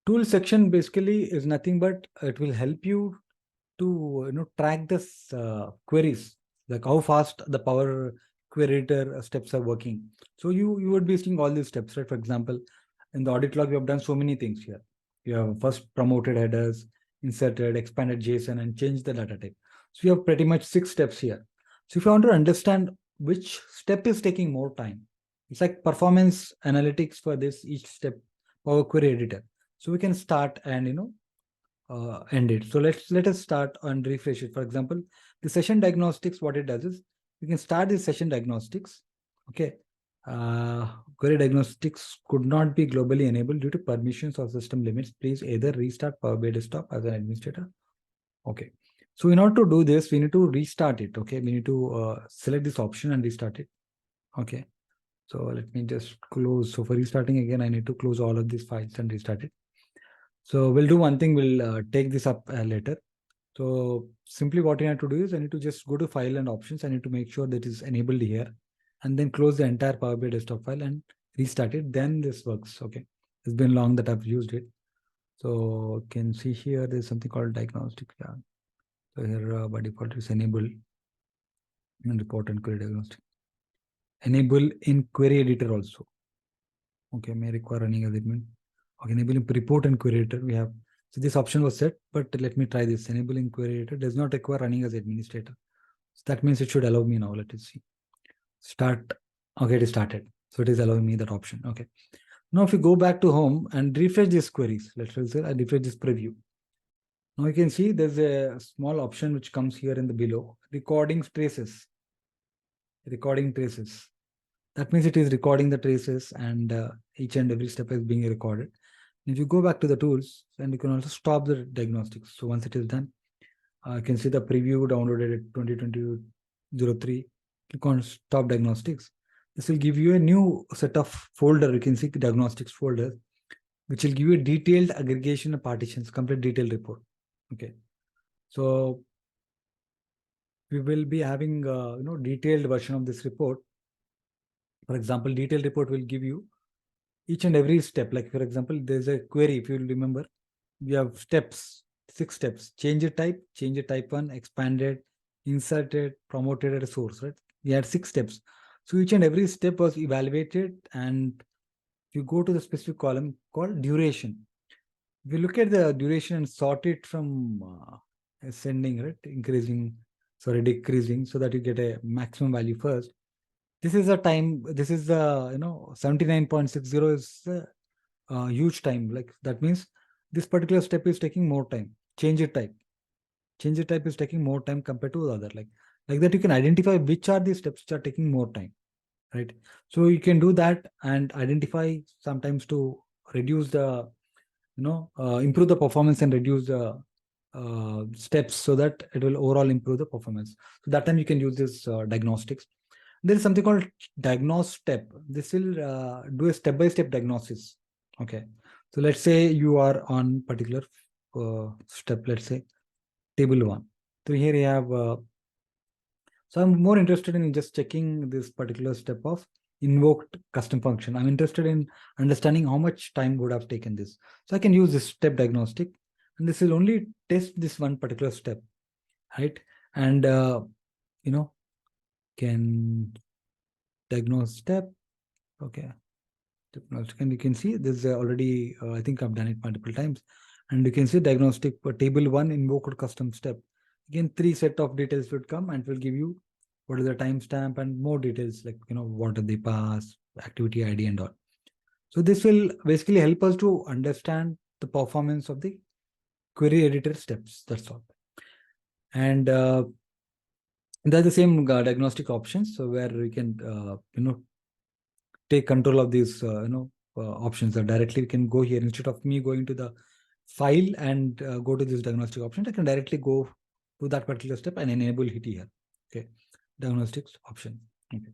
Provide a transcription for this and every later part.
Tool section basically is nothing but it will help you to track this queries, like how fast the Power Query Editor steps are working. So you would be seeing all these steps, right? For example, in the audit log, we have done so many things here. You have first promoted headers, inserted, expanded JSON, and changed the data type. So you have pretty much 6 steps here. So if you want to understand which step is taking more time, it's like performance analytics for this each step Power Query Editor. So we can start and end it. So let us start and refresh it. For example, the session diagnostics, what it does is you can start the session diagnostics. Okay. Query diagnostics could not be globally enabled due to permissions or system limits. Please either restart Power BI Desktop as an administrator. Okay. So in order to do this, we need to restart it. Okay. We need to select this option and restart it. Okay. So let me just close. So for restarting again, I need to close all of these files and restart it. So we'll do one thing, we'll take this up later. So simply what you have to do is I need to just go to file and options. I need to make sure that is enabled here and then close the entire Power BI desktop file and restart it. Then this works. Okay. It's been long that I've used it. So you can see here, there's something called diagnostic. Yeah. So here by default is enable and report and query diagnostic. Enable in query editor also. Okay. May require running as admin. Okay. Enable in report and query editor. We have So this option was set, but let me try this. Enabling query editor does not require running as administrator. So that means it should allow me now. Let us see. Start. Okay, it is started. So it is allowing me that option. Okay. Now if you go back to home and refresh these queries, let's say I refresh this preview. Now you can see there's a small option which comes here in the below. Recording traces. Recording traces. That means it is recording the traces and each and every step is being recorded. If you go back to the tools, and you can also stop the diagnostics. So once it is done, you can see the preview downloaded at 2020-03. Click on stop diagnostics. This will give you a new set of folder. You can see diagnostics folder, which will give you a detailed aggregation of partitions, complete detailed report. Okay. So we will be having detailed version of this report. For example, detailed report will give you each and every step. Like for example, there's a query. If you remember, we have steps, 6 steps: change a type 1, expanded, inserted, promoted at a source, right? We had 6 steps. So each and every step was evaluated, and if you go to the specific column called duration, if you look at the duration and sort it from ascending, right, decreasing, so that you get a maximum value first. This is a time, this is the 79.60 is a huge time. Like that means this particular step is taking more time. Change it type is taking more time compared to the other. Like that you can identify which are the steps which are taking more time, right? So you can do that and identify sometimes to reduce the improve the performance and reduce the steps, so that it will overall improve the performance. So that time you can use this diagnostics. There is something called diagnose step. This will do a step-by-step diagnosis. Okay. So let's say you are on particular step, let's say table 1. So here you have, so I'm more interested in just checking this particular step of invoked custom function. I'm interested in understanding how much time would have taken this. So I can use this step diagnostic, and this will only test this one particular step, right? And, can diagnose step. Okay. And you can see this is already, I think I've done it multiple times. And you can see diagnostic table 1 invoked custom step. Again, 3 set of details would come and will give you what is the timestamp and more details, like, what are the pass, activity ID and all. So this will basically help us to understand the performance of the query editor steps. That's all. And there's the same diagnostic options. So where we can, take control of these, options. That directly we can go here instead of me going to the file and go to this diagnostic option. I can directly go to that particular step and enable it here. Okay, diagnostics option. Okay.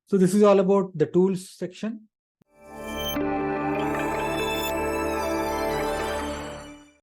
So this is all about the tools section.